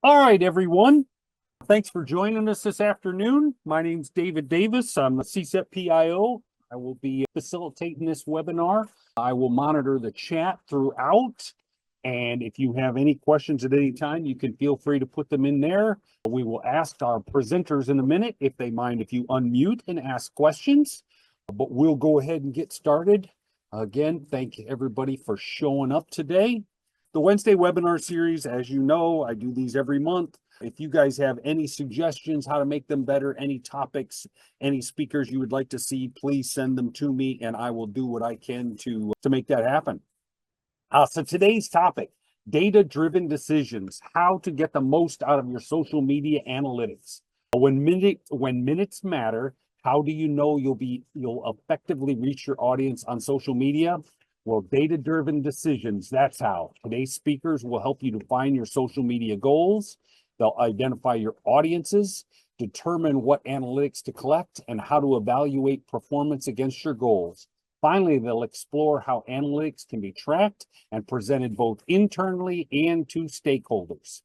All right, everyone. Thanks for joining us this afternoon. My name's David Davis. I'm the CSEPP PIO. I will be facilitating this webinar. I will monitor the chat throughout. And if you have any questions at any time, you can feel free to put them in there. We will ask our presenters in a minute if they mind if you unmute and ask questions. But we'll go ahead and get started. Again, thank everybody for showing up today. The Wednesday webinar series, as you know, I do these every month. If you guys have any suggestions how to make them better, any topics, any speakers you would like to see, please send them to me and I will do what I can to make that happen. So today's topic, data-driven decisions, how to get the most out of your social media analytics. When minutes matter, how do you know you'll effectively reach your audience on social media? Well, data-driven decisions, that's how. Today's speakers will help you define your social media goals. They'll identify your audiences, determine what analytics to collect, and how to evaluate performance against your goals. Finally, they'll explore how analytics can be tracked and presented both internally and to stakeholders.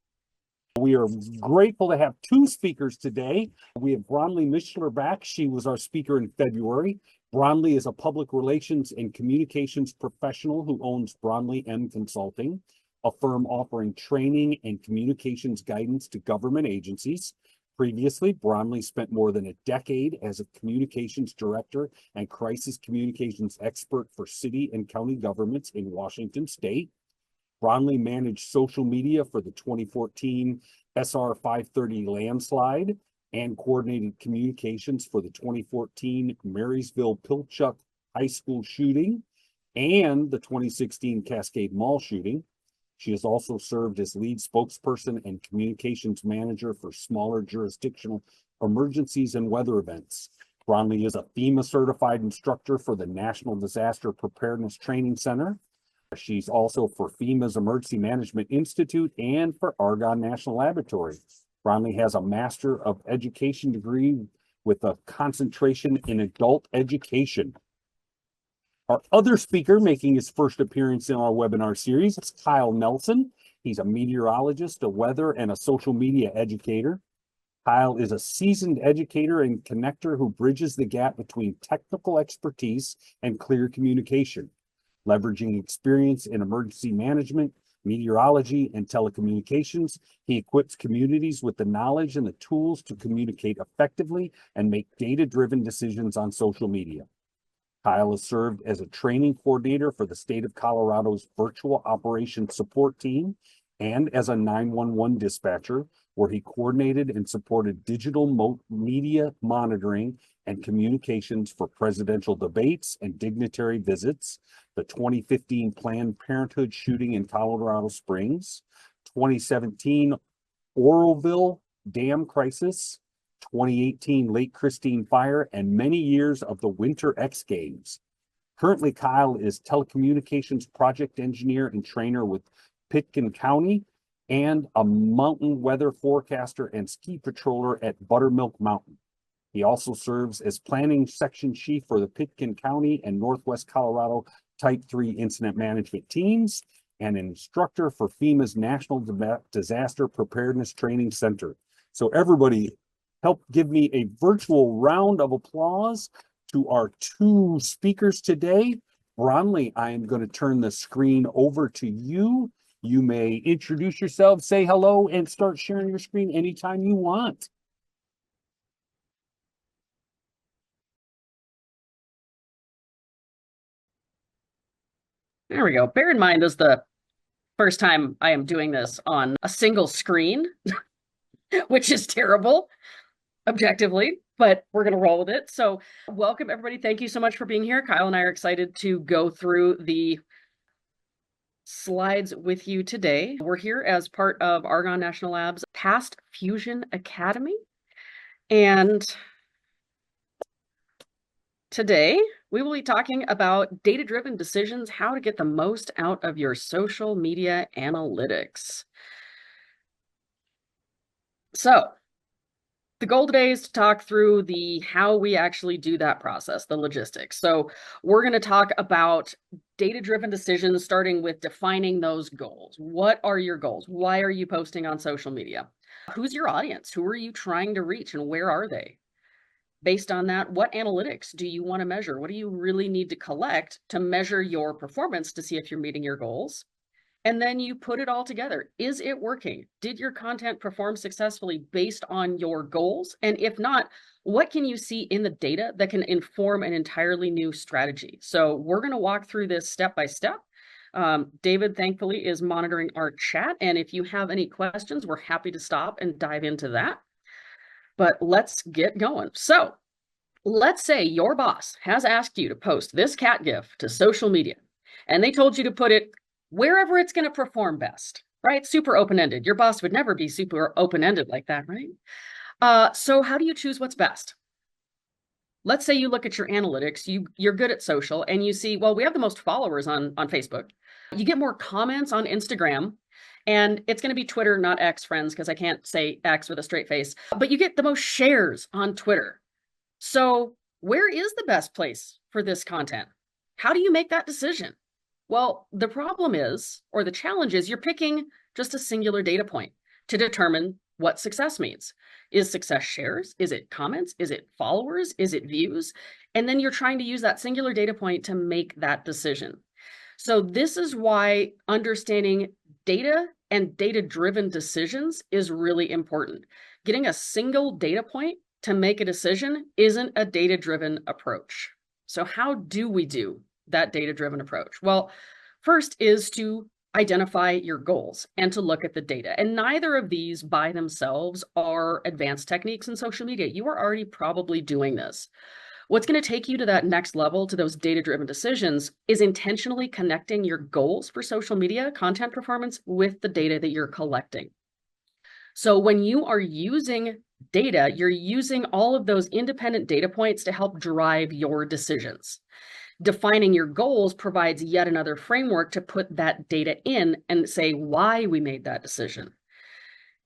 We are grateful to have two speakers today. We have Bronlea Mishler back. She was our speaker in February. Bronlea is a public relations and communications professional who owns Bronlea M Consulting, a firm offering training and communications guidance to government agencies. Previously, Bronlea spent more than a decade as a communications director and crisis communications expert for city and county governments in Washington State. Bronlea managed social media for the 2014 SR 530 landslide and coordinated communications for the 2014 Marysville-Pilchuck High School shooting and the 2016 Cascade Mall shooting. She has also served as lead spokesperson and communications manager for smaller jurisdictional emergencies and weather events. Bronlea is a FEMA certified instructor for the National Disaster Preparedness Training Center. She's also for FEMA's Emergency Management Institute and for Argonne National Laboratory. Bronlea has a Master of Education degree with a concentration in adult education. Our other speaker making his first appearance in our webinar series is Kyle Nelson. He's a meteorologist, a weather, and a social media educator. Kyle is a seasoned educator and connector who bridges the gap between technical expertise and clear communication. Leveraging experience in emergency management, meteorology, and telecommunications, he equips communities with the knowledge and the tools to communicate effectively and make data-driven decisions on social media. Kyle has served as a training coordinator for the state of Colorado's virtual operations support team and as a 911 dispatcher, where he coordinated and supported digital media monitoring and communications for presidential debates and dignitary visits, the 2015 Planned Parenthood shooting in Colorado Springs, 2017 Oroville Dam crisis, 2018 Lake Christine fire, and many years of the Winter X Games. Currently, Kyle is telecommunications project engineer and trainer with Pitkin County and a mountain weather forecaster and ski patroller at Buttermilk Mountain. He also serves as planning section chief for the Pitkin County and Northwest Colorado Type 3 incident management teams and an instructor for FEMA's National Disaster Preparedness Training Center. So everybody, help give me a virtual round of applause to our two speakers today. Bronlea, I am going to turn the screen over to you. You may introduce yourself, say hello, and start sharing your screen anytime you want. There we go. Bear in mind, this is the first time I am doing this on a single screen, which is terrible, objectively, but we're going to roll with it. So welcome, everybody. Thank you so much for being here. Kyle and I are excited to go through the slides with you today. We're here as part of Argonne National Lab's Past Fusion Academy. And today, we will be talking about data-driven decisions, how to get the most out of your social media analytics. So, The goal today is to talk through how we actually do that process, the logistics. So we're going to talk about data-driven decisions, starting with defining those goals. What are your goals? Why are you posting on social media? Who's your audience? Who are you trying to reach, and where are they? Based on that, what analytics do you want to measure? What do you really need to collect to measure your performance to see if you're meeting your goals? And then you put it all together. Is it working? Did your content perform successfully based on your goals? And if not, what can you see in the data that can inform an entirely new strategy? So we're going to walk through this step by step. David, thankfully, is monitoring our chat. And if you have any questions, we're happy to stop and dive into that. But let's get going. So let's say your boss has asked you to post this cat GIF to social media, and they told you to put it wherever it's going to perform best, right? Super open-ended. Your boss would never be super open-ended like that, right? So how do you choose what's best? Let's say you look at your analytics, you're good at social, and you see, well, we have the most followers on Facebook. You get more comments on Instagram, and it's going to be Twitter, not X, friends, because I can't say X with a straight face, but you get the most shares on Twitter. So where is the best place for this content? How do you make that decision? Well, the problem is, or the challenge is, you're picking just a singular data point to determine what success means. Is success shares? Is it comments? Is it followers? Is it views? And then you're trying to use that singular data point to make that decision. So this is why understanding data and data-driven decisions is really important. Getting a single data point to make a decision isn't a data-driven approach. So how do we do that data-driven approach? Well, first is to identify your goals and to look at the data. And neither of these by themselves are advanced techniques in social media. You are already probably doing this. What's going to take you to that next level, to those data-driven decisions, is intentionally connecting your goals for social media content performance with the data that you're collecting. So when you are using data, you're using all of those independent data points to help drive your decisions. Defining your goals provides yet another framework to put that data in and say why we made that decision.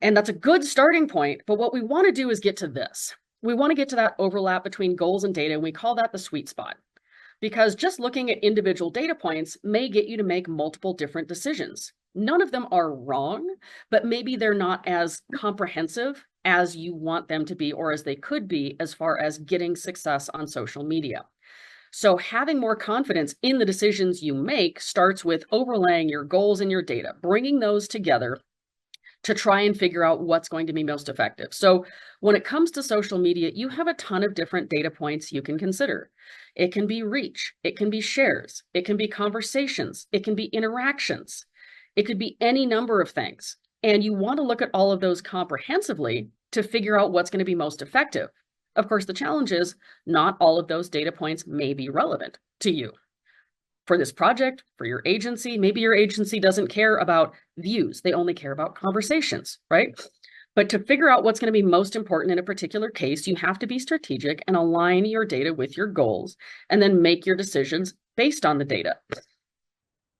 And that's a good starting point, but what we want to do is get to this. We want to get to that overlap between goals and data, and we call that the sweet spot. Because just looking at individual data points may get you to make multiple different decisions. None of them are wrong, but maybe they're not as comprehensive as you want them to be, or as they could be, as far as getting success on social media. So having more confidence in the decisions you make starts with overlaying your goals and your data, bringing those together to try and figure out what's going to be most effective. So when it comes to social media, you have a ton of different data points you can consider. It can be reach, it can be shares, it can be conversations, it can be interactions, it could be any number of things. And you want to look at all of those comprehensively to figure out what's going to be most effective. Of course, the challenge is not all of those data points may be relevant to you. For this project, for your agency, maybe your agency doesn't care about views. They only care about conversations, right? But to figure out what's going to be most important in a particular case, you have to be strategic and align your data with your goals, and then make your decisions based on the data.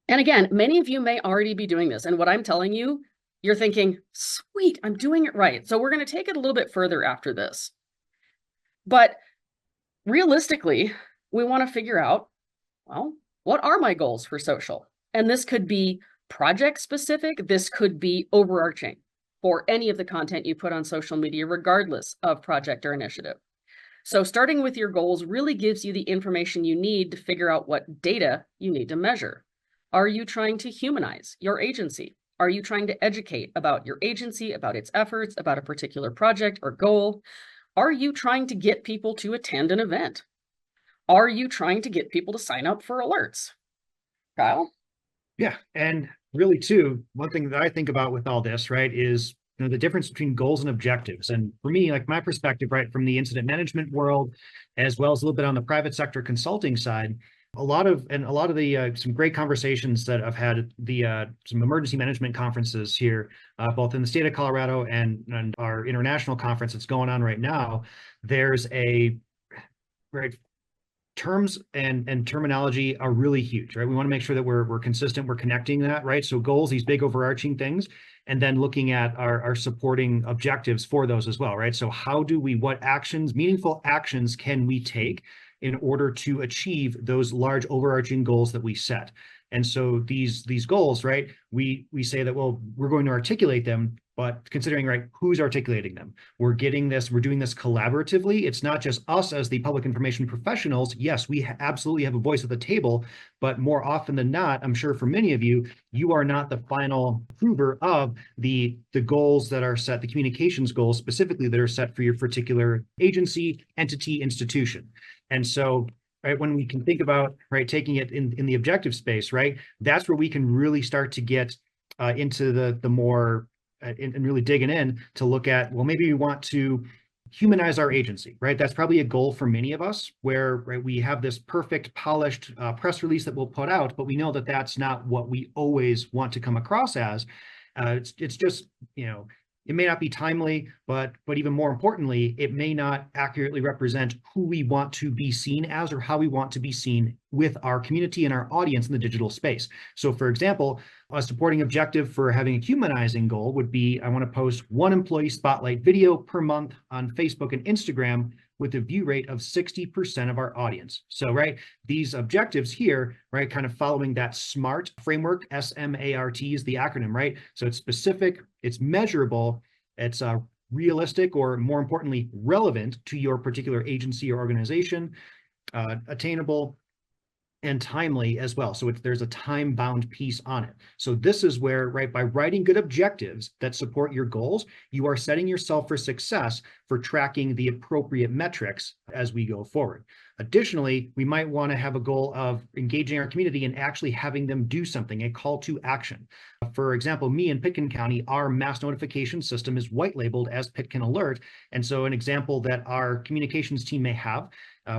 And again, many of you may already be doing this. And what I'm telling you, you're thinking, sweet, I'm doing it right. So we're going to take it a little bit further after this. But realistically, we want to figure out, well, what are my goals for social? And this could be project specific. This could be overarching for any of the content you put on social media, regardless of project or initiative. So starting with your goals really gives you the information you need to figure out what data you need to measure. Are you trying to humanize your agency? Are you trying to educate about your agency, about its efforts, about a particular project or goal? Are you trying to get people to attend an event? Are you trying to get people to sign up for alerts? Kyle? Yeah, and really too, one thing that I think about with all this, right, is the difference between goals and objectives. And for me, like my perspective, right, from the incident management world, as well as a little bit on the private sector consulting side, a lot of the some great conversations that I've had some emergency management conferences here, both in the state of Colorado and our international conference that's going on right now. There's a very terms and terminology are really huge, right? We want to make sure that we're consistent, we're connecting that, right? So goals, these big overarching things, and then looking at our supporting objectives for those as well, right? So how do we, what actions, meaningful actions can we take in order to achieve those large overarching goals that we set? And so these goals, right, we say that, well, we're going to articulate them, but considering, right, who's articulating them? We're doing this collaboratively. It's not just us as the public information professionals. Yes, we absolutely have a voice at the table, but more often than not, I'm sure for many of you, you are not the final approver of the goals that are set, the communications goals specifically that are set for your particular agency, entity, institution. And so, right, when we can think about, right, taking it in the objective space, right, that's where we can really start to get into the more and really digging in to look at, well, maybe we want to humanize our agency, right? That's probably a goal for many of us where, right, we have this perfect polished press release that we'll put out, but we know that that's not what we always want to come across as. It's just, it may not be timely, but even more importantly, it may not accurately represent who we want to be seen as or how we want to be seen with our community and our audience in the digital space. So for example, a supporting objective for having a humanizing goal would be, I want to post one employee spotlight video per month on Facebook and Instagram with a view rate of 60% of our audience. So, right, these objectives here, right, kind of following that SMART framework, SMART is the acronym, right? So it's specific, it's measurable, it's realistic, or more importantly, relevant to your particular agency or organization, attainable, and timely as well. So there's a time-bound piece on it. So this is where, right, by writing good objectives that support your goals, you are setting yourself for success for tracking the appropriate metrics as we go forward. Additionally, we might want to have a goal of engaging our community and actually having them do something, a call to action. For example, me in Pitkin County, our mass notification system is white labeled as Pitkin Alert. And so an example that our communications team may have,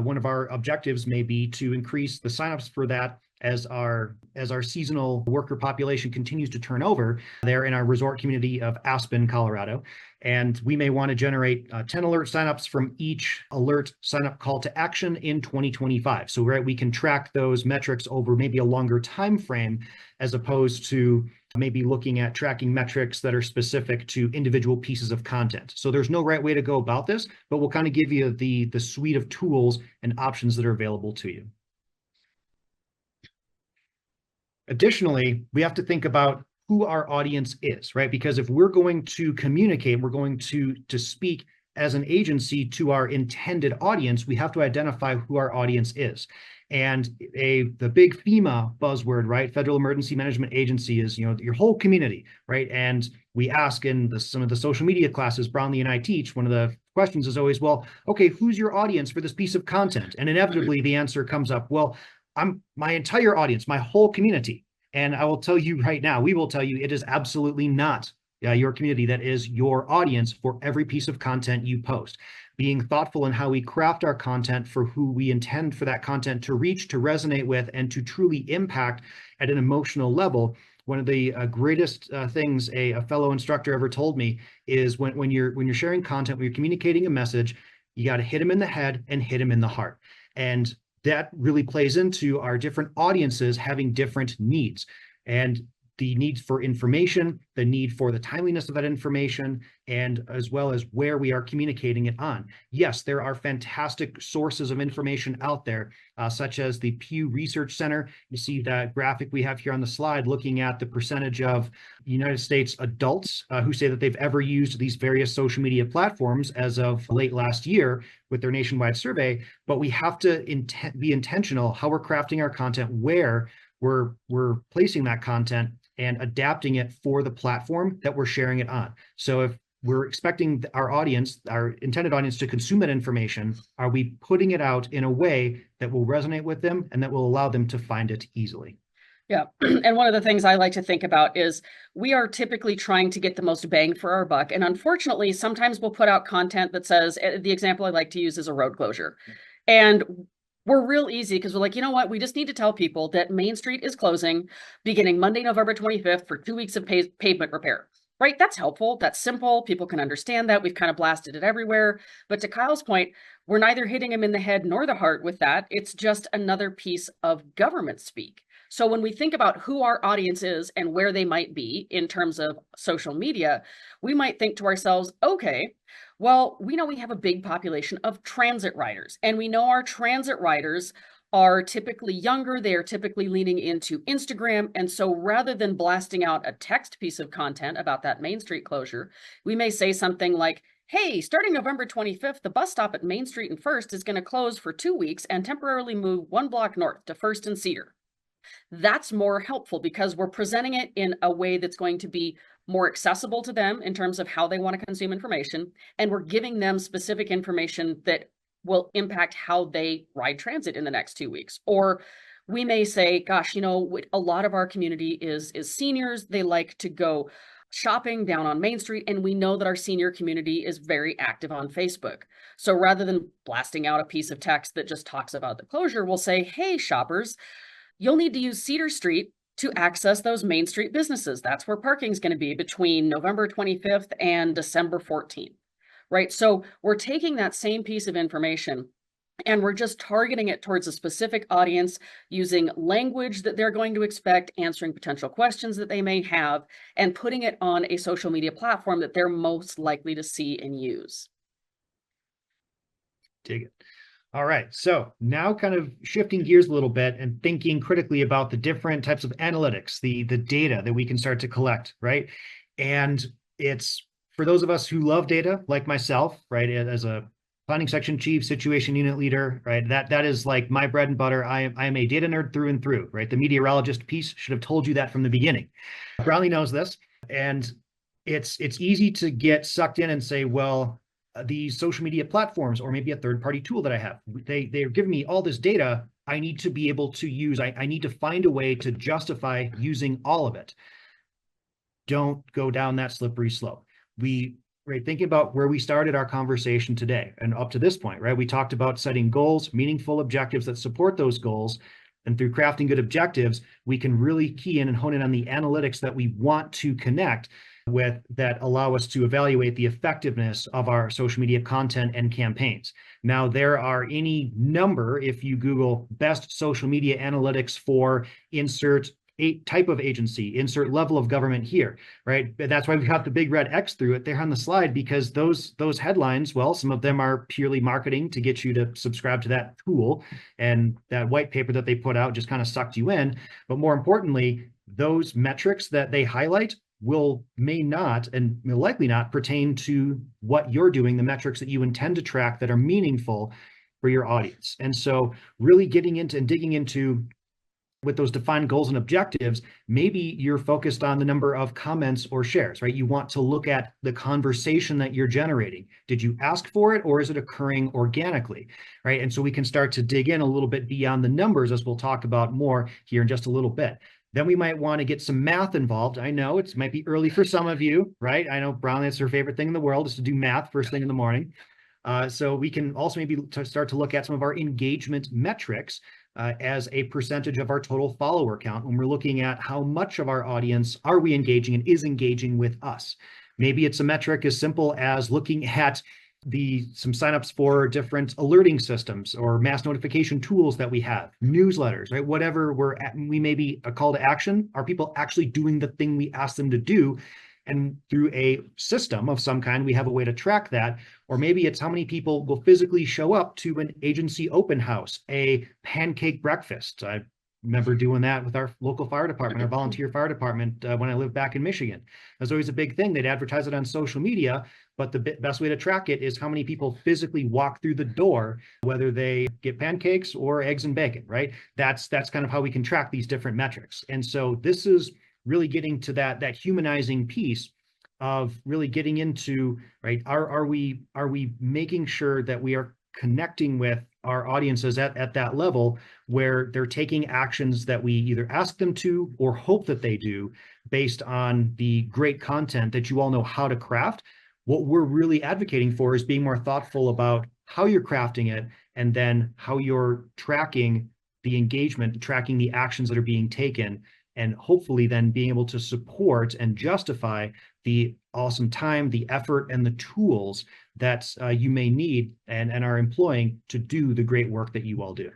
one of our objectives may be to increase the signups for that as our seasonal worker population continues to turn over there in our resort community of Aspen, Colorado. And we may want to generate 10 alert signups from each alert signup call to action in 2025. So, right, we can track those metrics over maybe a longer time frame as opposed to maybe looking at tracking metrics that are specific to individual pieces of content. So there's no right way to go about this, but we'll kind of give you the suite of tools and options that are available to you. Additionally, we have to think about who our audience is, right? Because if we're going to communicate, we're going to speak as an agency to our intended audience, we have to identify who our audience is. And the big FEMA buzzword, right? Federal Emergency Management Agency is, your whole community, right? And we ask in some of the social media classes Bronlea and I teach, one of the questions is always, well, okay, who's your audience for this piece of content? And inevitably the answer comes up, well, I'm my entire audience, my whole community. And I will tell you right now, we will tell you it is absolutely not your community that is your audience for every piece of content you post. Being thoughtful in how we craft our content for who we intend for that content to reach, to resonate with, and to truly impact at an emotional level. One of the greatest things a fellow instructor ever told me is when you're sharing content, when you're communicating a message, you got to hit them in the head and hit them in the heart. And that really plays into our different audiences having different needs. And the need for information, the need for the timeliness of that information, and as well as where we are communicating it on. Yes, there are fantastic sources of information out there, such as the Pew Research Center. You see that graphic we have here on the slide looking at the percentage of United States adults who say that they've ever used these various social media platforms as of late last year with their nationwide survey. But we have to be intentional how we're crafting our content, where we're placing that content and adapting it for the platform that we're sharing it on. So if we're expecting our audience, our intended audience, to consume that information, are we putting it out in a way that will resonate with them and that will allow them to find it easily? Yeah. And one of the things I like to think about is we are typically trying to get the most bang for our buck. And unfortunately, sometimes we'll put out content that says, the example I like to use is a road closure. And we're real easy because we're like, you know what? We just need to tell people that Main Street is closing beginning Monday, November 25th for 2 weeks of pavement repair. right? That's helpful. That's simple. People can understand that. We've kind of blasted it everywhere. But to Kyle's point, we're neither hitting him in the head nor the heart with that. It's just another piece of government speak. So when we think about who our audience is and where they might be in terms of social media, we might think to ourselves, okay, well, we know we have a big population of transit riders, and we know our transit riders are typically younger. They are typically leaning into Instagram. And so rather than blasting out a text piece of content about that Main Street closure, we may say something like, hey, starting November 25th, the bus stop at Main Street and First is going to close for 2 weeks and temporarily move 1 block north to First and Cedar. That's more helpful because we're presenting it in a way that's going to be more accessible to them in terms of how they want to consume information. And we're giving them specific information that will impact how they ride transit in the next 2 weeks. Or we may say, gosh, you know, a lot of our community is seniors. They like to go shopping down on Main Street, and we know that our senior community is very active on Facebook. So rather than blasting out a piece of text that just talks about the closure, we'll say, hey, shoppers, you'll need to use Cedar Street to access those Main Street businesses. That's where parking is going to be between November 25th and December 14th, right? So we're taking that same piece of information and we're just targeting it towards a specific audience using language that they're going to expect, answering potential questions that they may have, and putting it on a social media platform that they're most likely to see and use. Dig it. All right, so now kind of shifting gears a little bit and thinking critically about the different types of analytics, the data that we can start to collect, right? And it's for those of us who love data, like myself, right, as a planning section chief, situation unit leader, right, that is like my bread and butter. I am a data nerd through and through, right? The meteorologist piece should have told you that from the beginning. Bronlea knows this, and it's easy to get sucked in and say, well, these social media platforms, or maybe a third-party tool that I have, they're giving me all this data I need to be able to use. I need to find a way to justify using all of it. Don't go down that slippery slope. Right, thinking about where we started our conversation today and up to this point, right? We talked about setting goals, meaningful objectives that support those goals. And through crafting good objectives, we can really key in and hone in on the analytics that we want to connect with that allow us to evaluate the effectiveness of our social media content and campaigns. Now, there are any number, if you Google best social media analytics for insert type of agency, insert level of government here, right? That's why we've got the big red X through it there on the slide, because those headlines, well, some of them are purely marketing to get you to subscribe to that tool, and that white paper that they put out just kind of sucked you in. But more importantly, those metrics that they highlight may not and will likely not pertain to what you're doing, the metrics that you intend to track that are meaningful for your audience. And so really getting into and digging into with those defined goals and objectives, maybe you're focused on the number of comments or shares, right? You want to look at the conversation that you're generating. Did you ask for it, or is it occurring organically, right? And so we can start to dig in a little bit beyond the numbers, as we'll talk about more here in just a little bit. Then we might want to get some math involved. I know it might be early for some of you, right? I know Bronlea, that's her favorite thing in the world, is to do math first thing in the morning. So we can also maybe start to look at some of our engagement metrics as a percentage of our total follower count when we're looking at how much of our audience are we engaging and is engaging with us. Maybe it's a metric as simple as looking at some signups for different alerting systems or mass notification tools that we have, newsletters, right? Whatever we may be a call to action. Are people actually doing the thing we ask them to do? And through a system of some kind, we have a way to track that. Or maybe it's how many people will physically show up to an agency open house, a pancake breakfast. I remember doing that with our local fire department, our volunteer fire department, when I lived back in Michigan. That was always a big thing. They'd advertise it on social media, but the best way to track it is how many people physically walk through the door, whether they get pancakes or eggs and bacon, right? That's kind of how we can track these different metrics. And so this is really getting to that humanizing piece of really getting into, right, are we making sure that we are connecting with our audiences at that level where they're taking actions that we either ask them to or hope that they do based on the great content that you all know how to craft. What we're really advocating for is being more thoughtful about how you're crafting it, and then how you're tracking the engagement, tracking the actions that are being taken, and hopefully then being able to support and justify the awesome time, the effort, and the tools that you may need and are employing to do the great work that you all do.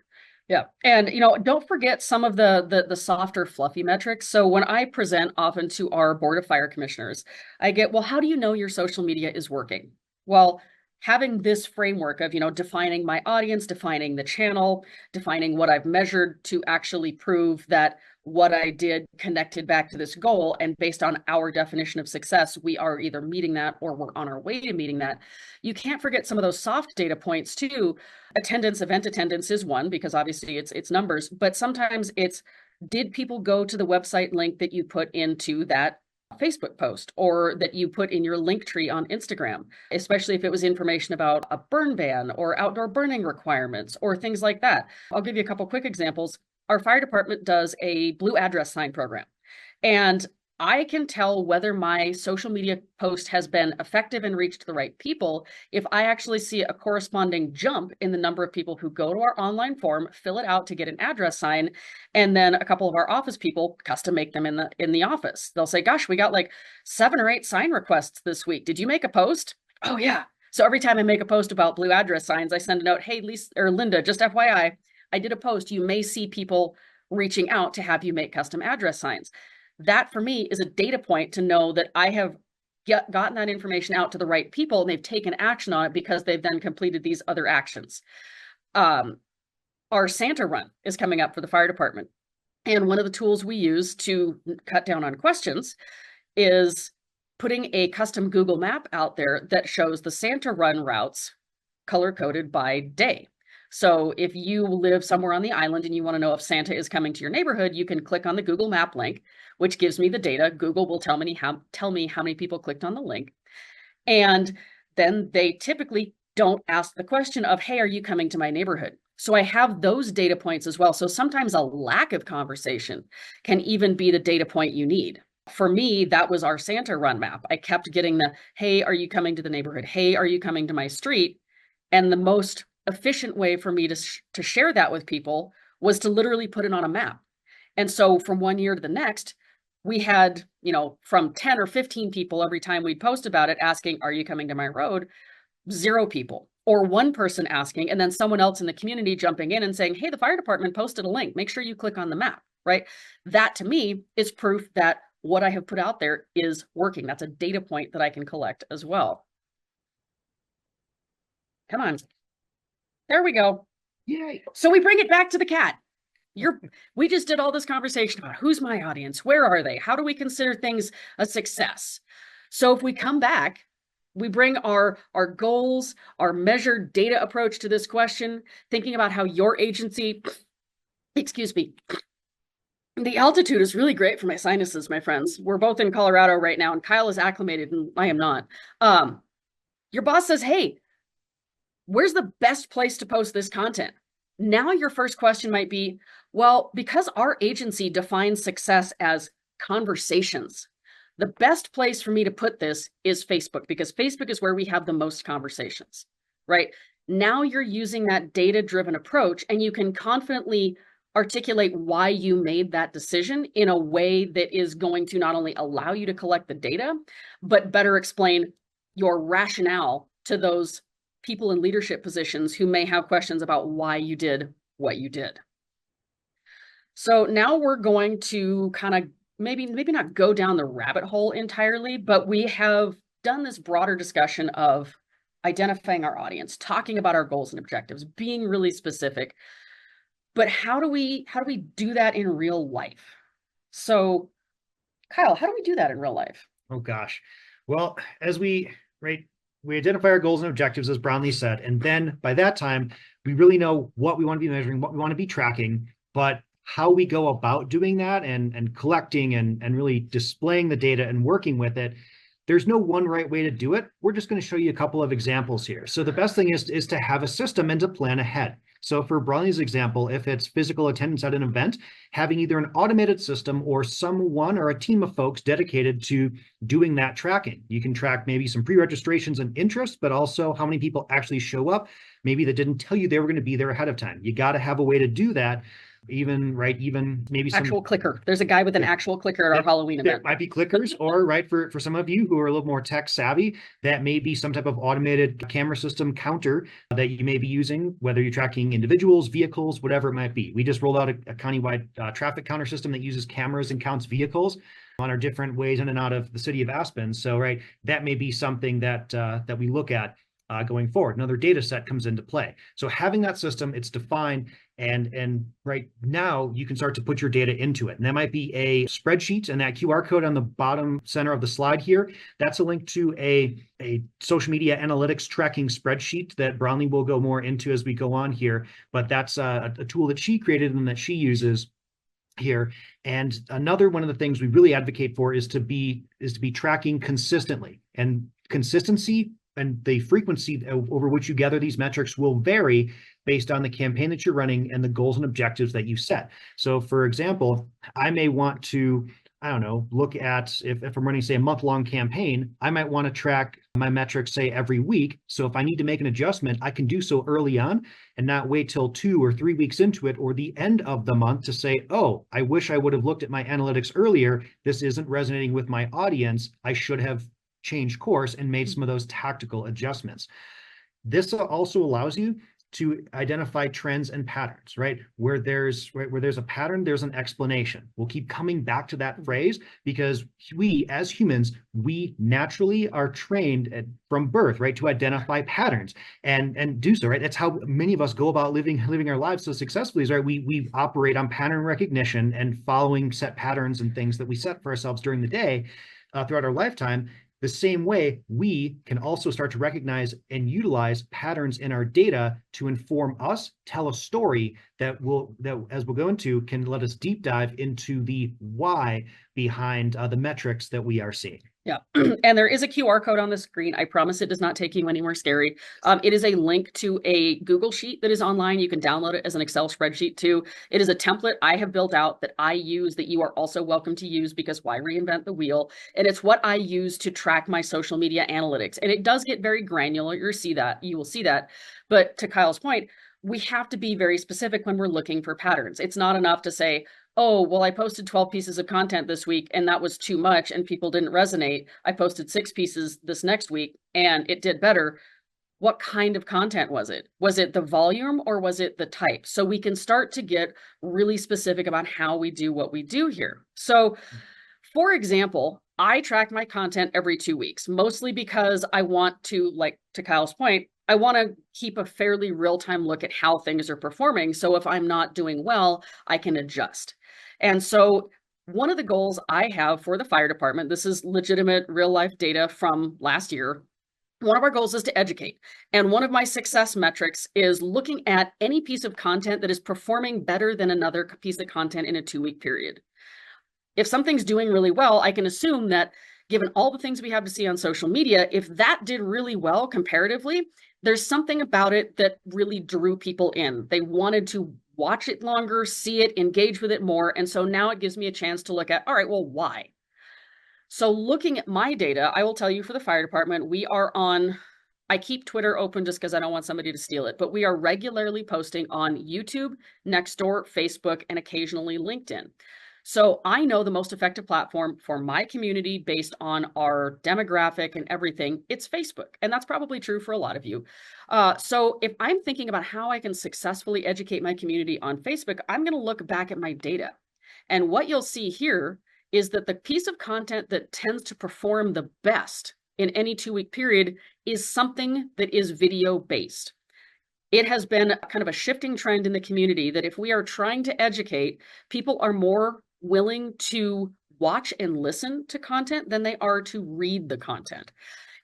Yeah. And, don't forget some of the softer, fluffy metrics. So when I present often to our board of fire commissioners, I get, well, how do you know your social media is working? Well, having this framework of, defining my audience, defining the channel, defining what I've measured to actually prove that what I did connected back to this goal. And based on our definition of success, we are either meeting that or we're on our way to meeting that. You can't forget some of those soft data points too. Attendance, event attendance is one, because obviously it's numbers, but sometimes it's, did people go to the website link that you put into that Facebook post or that you put in your link tree on Instagram, especially if it was information about a burn ban or outdoor burning requirements or things like that. I'll give you a couple quick examples. Our fire department does a blue address sign program, and I can tell whether my social media post has been effective and reached the right people if I actually see a corresponding jump in the number of people who go to our online form, fill it out to get an address sign, and then a couple of our office people custom make them in the office. They'll say, gosh, we got like 7 or 8 sign requests this week. Did you make a post? Oh yeah. So every time I make a post about blue address signs, I send a note, hey, Lisa or Linda, just FYI, I did a post. You may see people reaching out to have you make custom address signs. That for me is a data point to know that I have gotten that information out to the right people and they've taken action on it because they've then completed these other actions. Our Santa run is coming up for the fire department. And one of the tools we use to cut down on questions is putting a custom Google map out there that shows the Santa run routes color-coded by day. So if you live somewhere on the island and you want to know if Santa is coming to your neighborhood, you can click on the Google map link, which gives me the data. Google will tell me how many people clicked on the link. And then they typically don't ask the question of, hey, are you coming to my neighborhood? So I have those data points as well. So sometimes a lack of conversation can even be the data point you need. For me, that was our Santa run map. I kept getting the, hey, are you coming to the neighborhood? Hey, are you coming to my street? And the most efficient way for me to share that with people was to literally put it on a map. And so from one year to the next, we had, from 10 or 15 people every time we'd post about it asking, are you coming to my road? 0 people, or 1 person asking, and then someone else in the community jumping in and saying, hey, the fire department posted a link. Make sure you click on the map, right? That to me is proof that what I have put out there is working. That's a data point that I can collect as well. Come on. There we go. Yay. So we bring it back to the cat. We just did all this conversation about who's my audience, where are they, how do we consider things a success? So if we come back, we bring our goals, our measured data approach to this question, thinking about how your agency, excuse me, the altitude is really great for my sinuses, my friends. We're both in Colorado right now, and Kyle is acclimated and I am not. Your boss says, hey, where's the best place to post this content? Now your first question might be, well, because our agency defines success as conversations, the best place for me to put this is Facebook, because Facebook is where we have the most conversations, right? Now you're using that data-driven approach and you can confidently articulate why you made that decision in a way that is going to not only allow you to collect the data, but better explain your rationale to those people in leadership positions who may have questions about why you did what you did. So now we're going to kind of maybe not go down the rabbit hole entirely, but we have done this broader discussion of identifying our audience, talking about our goals and objectives, being really specific. But how do we do that in real life? So Kyle, how do we do that in real life? Oh gosh. Well, as we identify our goals and objectives, as Bronlea said, and then by that time, we really know what we want to be measuring, what we want to be tracking, but how we go about doing that and collecting and really displaying the data and working with it, there's no one right way to do it. We're just going to show you a couple of examples here. So the best thing is to have a system and to plan ahead. So for Bronlea's example, if it's physical attendance at an event, having either an automated system or someone or a team of folks dedicated to doing that tracking. You can track maybe some pre-registrations and interest, but also how many people actually show up, maybe that didn't tell you they were going to be there ahead of time. You got to have a way to do that even maybe some Actual clicker. There's a guy with an actual clicker at our Halloween there event. might be clickers, or for some of you who are a little more tech savvy, that may be some type of automated camera system counter that you may be using, whether you're tracking individuals, vehicles, whatever it might be. We just rolled out a countywide traffic counter system that uses cameras and counts vehicles on our different ways in and out of the city of Aspen. So, that may be something that we look at going forward. Another data set comes into play. So having that system, it's defined, and right now you can start to put your data into it. And that might be a spreadsheet, and that QR code on the bottom center of the slide here, that's a link to a social media analytics tracking spreadsheet that Bronlea will go more into as we go on here. But that's a tool that she created and that she uses here. And another one of the things we really advocate for is to be tracking consistently, and consistency and the frequency over which you gather these metrics will vary based on the campaign that you're running and the goals and objectives that you set. So for example, I may want to, I don't know, look at if I'm running, say, a month-long campaign, I might want to track my metrics, say, every week. So if I need to make an adjustment, I can do so early on and not wait till 2 or 3 weeks into it or the end of the month to say, oh, I wish I would have looked at my analytics earlier. This isn't resonating with my audience. I should have changed course and made some of those tactical adjustments. This also allows you to identify trends and patterns, right? Where there's a pattern, there's an explanation. We'll keep coming back to that phrase because we, as humans, we naturally are trained from birth, right, to identify patterns and do so, right? That's how many of us go about living our lives so successfully, is right? We operate on pattern recognition and following set patterns and things that we set for ourselves during the day throughout our lifetime. The same way, we can also start to recognize and utilize patterns in our data to inform us, tell a story that as we'll go into, can let us deep dive into the why behind the metrics that we are seeing. Yeah, and there is a QR code on the screen. I promise it does not take you anywhere scary. It is a link to a Google Sheet that is online. You can download it as an Excel spreadsheet too. It is a template I have built out that I use that you are also welcome to use, because why reinvent the wheel? And it's what I use to track my social media analytics. And it does get very granular. You will see that. But to Kyle's point, we have to be very specific when we're looking for patterns. It's not enough to say, oh, well, I posted 12 pieces of content this week and that was too much and people didn't resonate. I posted 6 pieces this next week and it did better. What kind of content was it? Was it the volume or was it the type? So we can start to get really specific about how we do what we do here. So for example, I track my content every 2 weeks, mostly because I want to, like to Kyle's point, I want to keep a fairly real-time look at how things are performing. So if I'm not doing well, I can adjust. And so one of the goals I have for the fire department, this is legitimate real-life data from last year. One of our goals is to educate. And one of my success metrics is looking at any piece of content that is performing better than another piece of content in a 2-week period. If something's doing really well, I can assume that given all the things we have to see on social media, if that did really well comparatively, there's something about it that really drew people in. They wanted to watch it longer, see it, engage with it more. And so now it gives me a chance to look at, all right, well, why? So looking at my data, I will tell you for the fire department, we are on, I keep Twitter open just because I don't want somebody to steal it, but we are regularly posting on YouTube, Nextdoor, Facebook, and occasionally LinkedIn. So I know the most effective platform for my community based on our demographic and everything, it's Facebook. And that's probably true for a lot of you. So if I'm thinking about how I can successfully educate my community on Facebook, I'm going to look back at my data. And what you'll see here is that the piece of content that tends to perform the best in any 2-week period is something that is video based. It has been kind of a shifting trend in the community that if we are trying to educate, people are more willing to watch and listen to content than they are to read the content.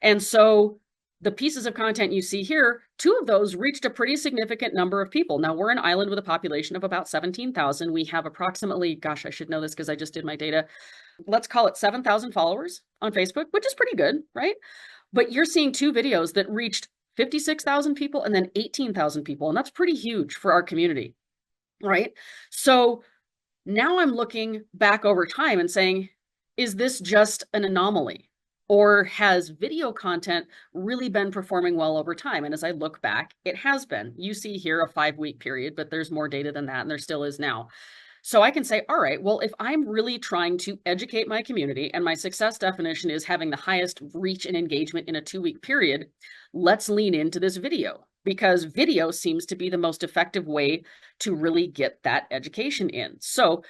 And so the pieces of content you see here, 2 of those reached a pretty significant number of people. Now we're an island with a population of about 17,000. We have approximately, gosh, I should know this because I just did my data. Let's call it 7,000 followers on Facebook, which is pretty good, right? But you're seeing 2 videos that reached 56,000 people and then 18,000 people. And that's pretty huge for our community, right? So now I'm looking back over time and saying, is this just an anomaly? Or has video content really been performing well over time? And as I look back, it has been. You see here a 5-week period, but there's more data than that, and there still is now. So I can say, all right, well, if I'm really trying to educate my community and my success definition is having the highest reach and engagement in a 2-week period, let's lean into this video, because video seems to be the most effective way to really get that education in. So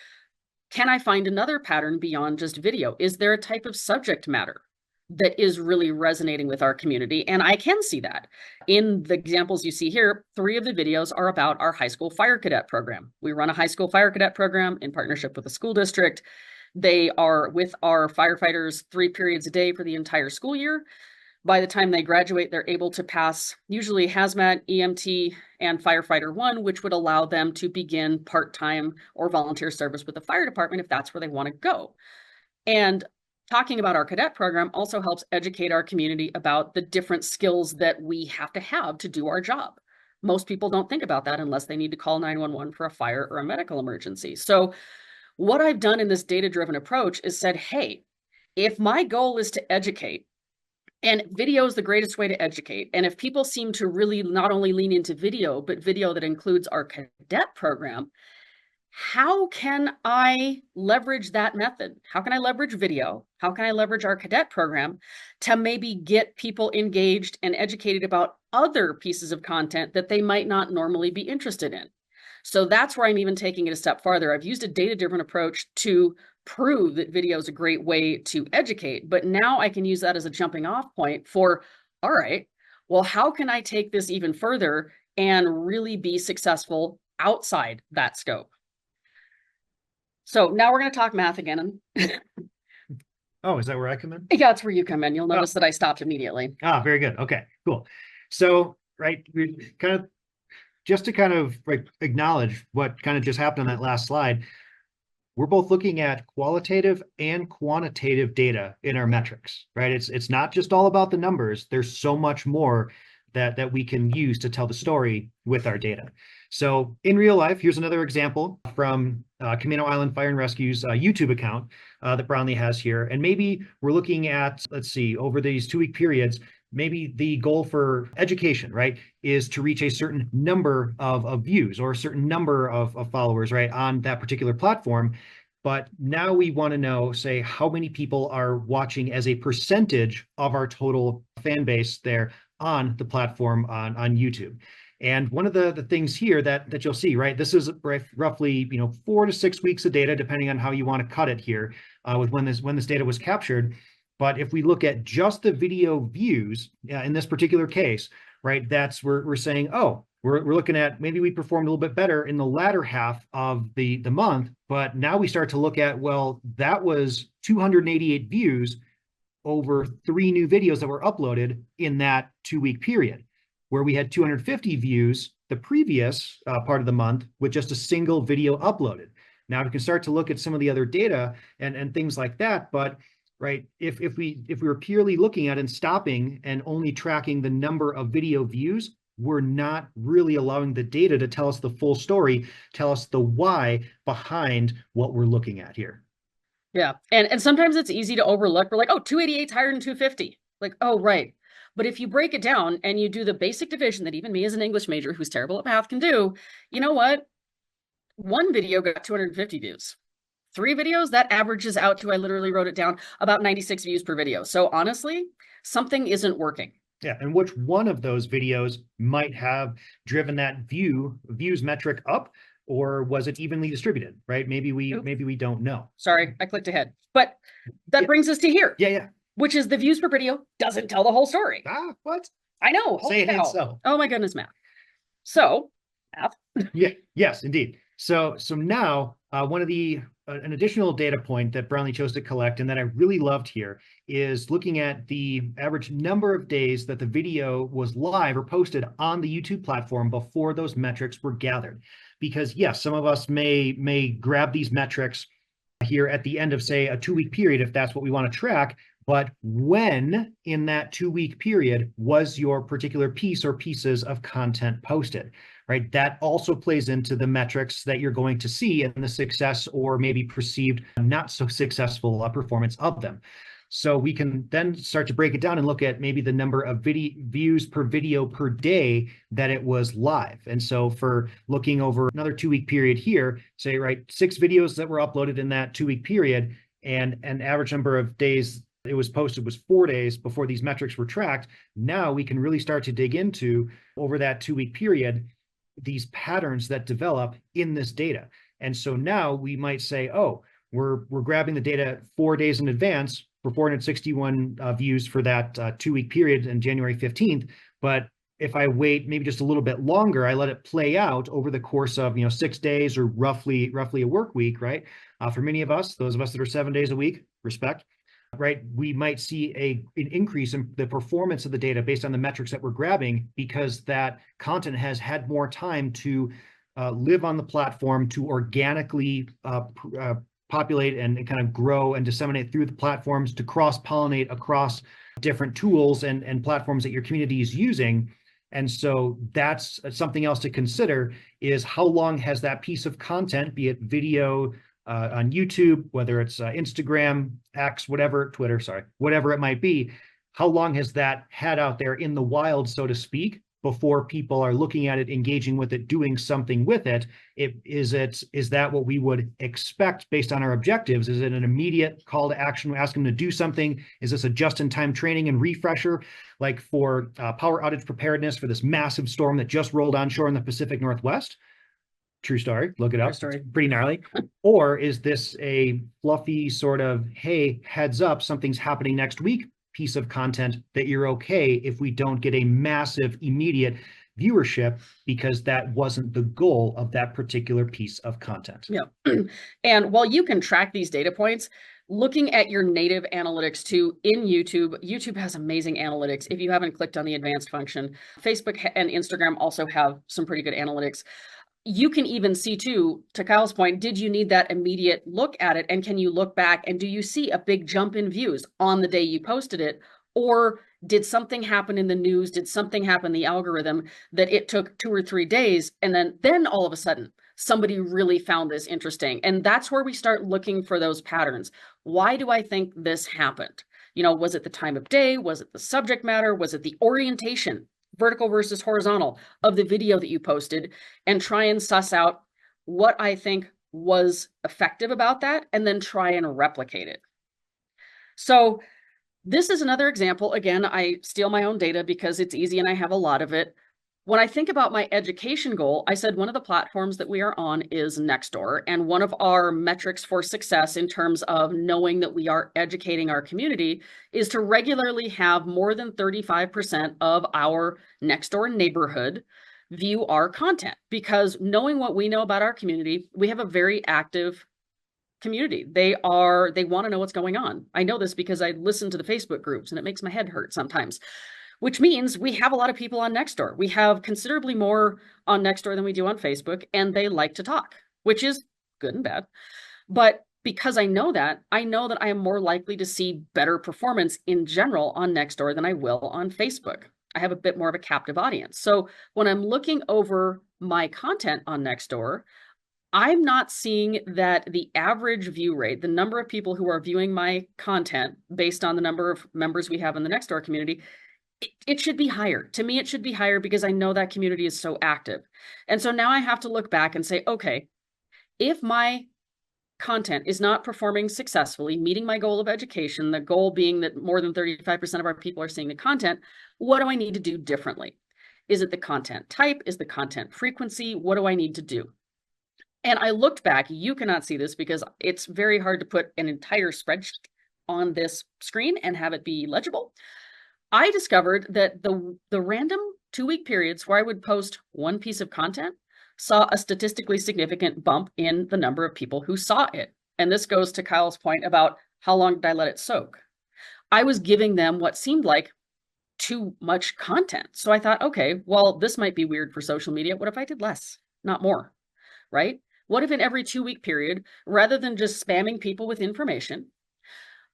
can I find another pattern beyond just video? Is there a type of subject matter that is really resonating with our community? And I can see that. In the examples you see here, 3 of the videos are about our high school fire cadet program. We run a high school fire cadet program in partnership with the school district. They are with our firefighters 3 periods a day for the entire school year. By the time they graduate, they're able to pass usually hazmat, EMT, and firefighter 1, which would allow them to begin part-time or volunteer service with the fire department if that's where they want to go. And talking about our cadet program also helps educate our community about the different skills that we have to do our job. Most people don't think about that unless they need to call 911 for a fire or a medical emergency. So what I've done in this data-driven approach is said, hey, if my goal is to educate, and video is the greatest way to educate, and if people seem to really not only lean into video, but video that includes our cadet program, how can I leverage that method? How can I leverage video? How can I leverage our cadet program to maybe get people engaged and educated about other pieces of content that they might not normally be interested in? So that's where I'm even taking it a step farther. I've used a data-driven approach to prove that video is a great way to educate, but now I can use that as a jumping off point for, all right, well, how can I take this even further and really be successful outside that scope? So now we're going to talk math again. Oh, is that where I come in? Yeah, that's where you come in. You'll notice that I stopped immediately. Ah, very good. Okay, cool. So, right, we kind of, just to kind of acknowledge what kind of just happened on that last slide, we're both looking at qualitative and quantitative data in our metrics, right? It's not just all about the numbers. There's so much more that we can use to tell the story with our data. So in real life, here's another example from Camino Island Fire and Rescue's YouTube account that Bronlea has here. And maybe we're looking at, let's see, over these 2-week periods, maybe the goal for education, right, is to reach a certain number of views or a certain number of followers, right, on that particular platform. But now we want to know, say, how many people are watching as a percentage of our total fan base there on the platform on YouTube. And one of the things here that you'll see, right, this is roughly 4 to 6 weeks of data, depending on how you want to cut it here with when this data was captured. But if we look at just the video views in this particular case, right, that's we're saying, oh, we're looking at maybe we performed a little bit better in the latter half of the month. But now we start to look at, well, that was 288 views over 3 new videos that were uploaded in that 2-week period, where we had 250 views the previous part of the month with just a single video uploaded. Now we can start to look at some of the other data and things like that. But right, if we were purely looking at and stopping and only tracking the number of video views, we're not really allowing the data to tell us the full story, tell us the why behind what we're looking at here. Yeah. And sometimes it's easy to overlook. We're like, oh, 288 is higher than 250. Like, oh, right. But if you break it down and you do the basic division that even me as an English major who's terrible at math can do, you know what? 1 video got 250 views. 3 videos, that averages out to, I literally wrote it down, about 96 views per video. So honestly, something isn't working. Yeah, and which one of those videos might have driven that views metric up, or was it evenly distributed, right? Maybe we don't know. Sorry, I clicked ahead. But that brings us to here. Yeah. Which is the views per video doesn't tell the whole story. Ah, what? I know. Say it ain't so. Oh my goodness, math. So, math. Yeah, yes, indeed. So now one of the an additional data point that Bronlea chose to collect and that I really loved here is looking at the average number of days that the video was live or posted on the YouTube platform before those metrics were gathered. Because yes, some of us may grab these metrics here at the end of, say, a 2-week period, if that's what we want to track. But when in that 2-week period was your particular piece or pieces of content posted, right? That also plays into the metrics that you're going to see in the success or maybe perceived not so successful performance of them. So we can then start to break it down and look at maybe the number of views per video per day that it was live. And so for looking over another 2-week period here, say, right, 6 videos that were uploaded in that 2-week period, and an average number of days it was posted was 4 days before these metrics were tracked. Now we can really start to dig into, over that 2-week period, these patterns that develop in this data. And so now we might say, oh, we're grabbing the data 4 days in advance for 461 views for that 2-week period in January 15th. But if I wait maybe just a little bit longer, I let it play out over the course of 6 days or roughly a work week, right? For many of us, those of us that are 7 days a week, respect, right? We might see an increase in the performance of the data based on the metrics that we're grabbing, because that content has had more time to live on the platform, to organically populate and kind of grow and disseminate through the platforms, to cross-pollinate across different tools and platforms that your community is using. And so that's something else to consider, is how long has that piece of content, be it video on YouTube, whether it's Instagram, X, Twitter, whatever it might be, how long has that had out there in the wild, so to speak, before people are looking at it, engaging with it, doing something with it? Is that what we would expect based on our objectives? Is it an immediate call to action? We ask them to do something. Is this a just-in-time training and refresher, like for power outage preparedness for this massive storm that just rolled onshore in the Pacific Northwest? True story. Look it up. It's pretty gnarly. Or is this a fluffy sort of, hey, heads up, something's happening next week piece of content that you're okay if we don't get a massive immediate viewership, because that wasn't the goal of that particular piece of content? Yeah. And while you can track these data points, looking at your native analytics too in YouTube has amazing analytics. If you haven't clicked on the advanced function, Facebook and Instagram also have some pretty good analytics. You can even see too, to Kyle's point, did you need that immediate look at it? And can you look back and do you see a big jump in views on the day you posted it? Or did something happen in the news? Did something happen in the algorithm that it took 2 or 3 days? And then all of a sudden, somebody really found this interesting. And that's where we start looking for those patterns. Why do I think this happened? Was it the time of day? Was it the subject matter? Was it the orientation, vertical versus horizontal, of the video that you posted? And try and suss out what I think was effective about that, and then try and replicate it. So this is another example. Again, I steal my own data because it's easy and I have a lot of it. When I think about my education goal, I said one of the platforms that we are on is Nextdoor. And one of our metrics for success in terms of knowing that we are educating our community is to regularly have more than 35% of our Nextdoor neighborhood view our content. Because knowing what we know about our community, we have a very active community. They want to know what's going on. I know this because I listen to the Facebook groups and it makes my head hurt sometimes. Which means we have a lot of people on Nextdoor. We have considerably more on Nextdoor than we do on Facebook, and they like to talk, which is good and bad. But because I know that I am more likely to see better performance in general on Nextdoor than I will on Facebook. I have a bit more of a captive audience. So when I'm looking over my content on Nextdoor, I'm not seeing that the average view rate, the number of people who are viewing my content based on the number of members we have in the Nextdoor community, it should be higher. To me, it should be higher because I know that community is so active. And so now I have to look back and say, okay, if my content is not performing successfully, meeting my goal of education, the goal being that more than 35% of our people are seeing the content, what do I need to do differently? Is it the content type? Is the content frequency? What do I need to do? And I looked back. You cannot see this because it's very hard to put an entire spreadsheet on this screen and have it be legible. I discovered that the random 2-week periods where I would post one piece of content saw a statistically significant bump in the number of people who saw it. And this goes to Kyle's point about how long did I let it soak? I was giving them what seemed like too much content. So I thought, okay, well, this might be weird for social media. What if I did less, not more, right? What if in every 2-week period, rather than just spamming people with information,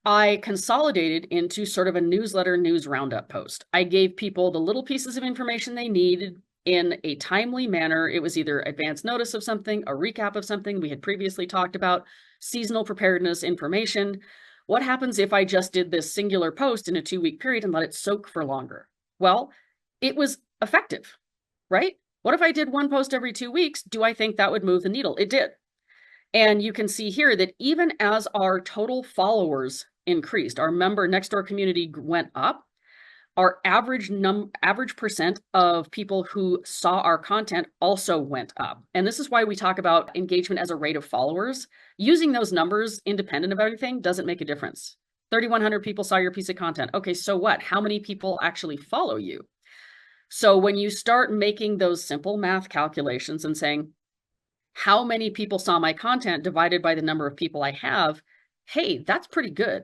I consolidated into sort of a newsletter news roundup post. I gave people the little pieces of information they needed in a timely manner. It was either advance notice of something, a recap of something we had previously talked about, seasonal preparedness information, What happens if I just did this singular post in a 2-week period and let it soak for longer? Well, it was effective, right? What if I did one post every 2 weeks? Do I think that would move the needle? It did. And you can see here that even as our total followers increased, our member next door community went up, our average percent of people who saw our content also went up. And this is why we talk about engagement as a rate of followers. Using those numbers independent of everything doesn't make a difference. 3,100 people saw your piece of content. Okay, so what? How many people actually follow you? So when you start making those simple math calculations and saying, how many people saw my content divided by the number of people I have, hey, that's pretty good.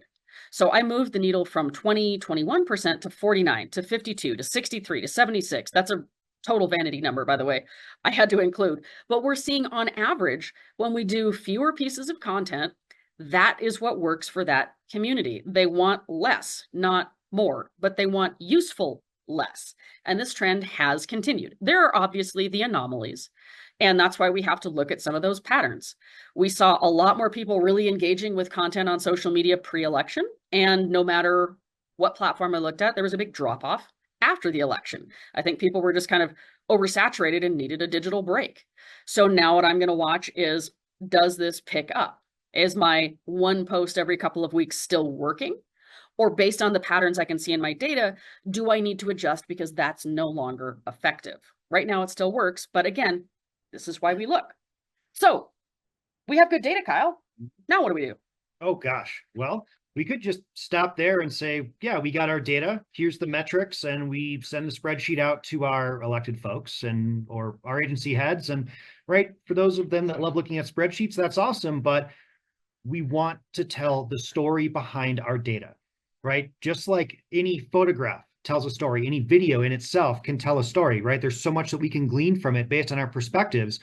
So I moved the needle from 21% to 49, to 52, to 63, to 76. That's a total vanity number, by the way, I had to include. But we're seeing on average, when we do fewer pieces of content, that is what works for that community. They want less, not more, but they want useful less. And this trend has continued. There are obviously the anomalies. And that's why we have to look at some of those patterns. We saw a lot more people really engaging with content on social media pre-election. And no matter what platform I looked at, there was a big drop off after the election. I think people were just kind of oversaturated and needed a digital break. So now what I'm going to watch is, does this pick up? Is my one post every couple of weeks still working? Or based on the patterns I can see in my data, do I need to adjust because that's no longer effective? Right now it still works, but again, this is why we look. So we have good data, Kyle. Now what do we do? Oh gosh. Well, we could just stop there and say, yeah, we got our data. Here's the metrics, and we send the spreadsheet out to our elected folks and or our agency heads. And right, for those of them that love looking at spreadsheets, that's awesome. But we want to tell the story behind our data, right? Just like any photograph tells a story, any video in itself can tell a story, right? There's so much that we can glean from it based on our perspectives.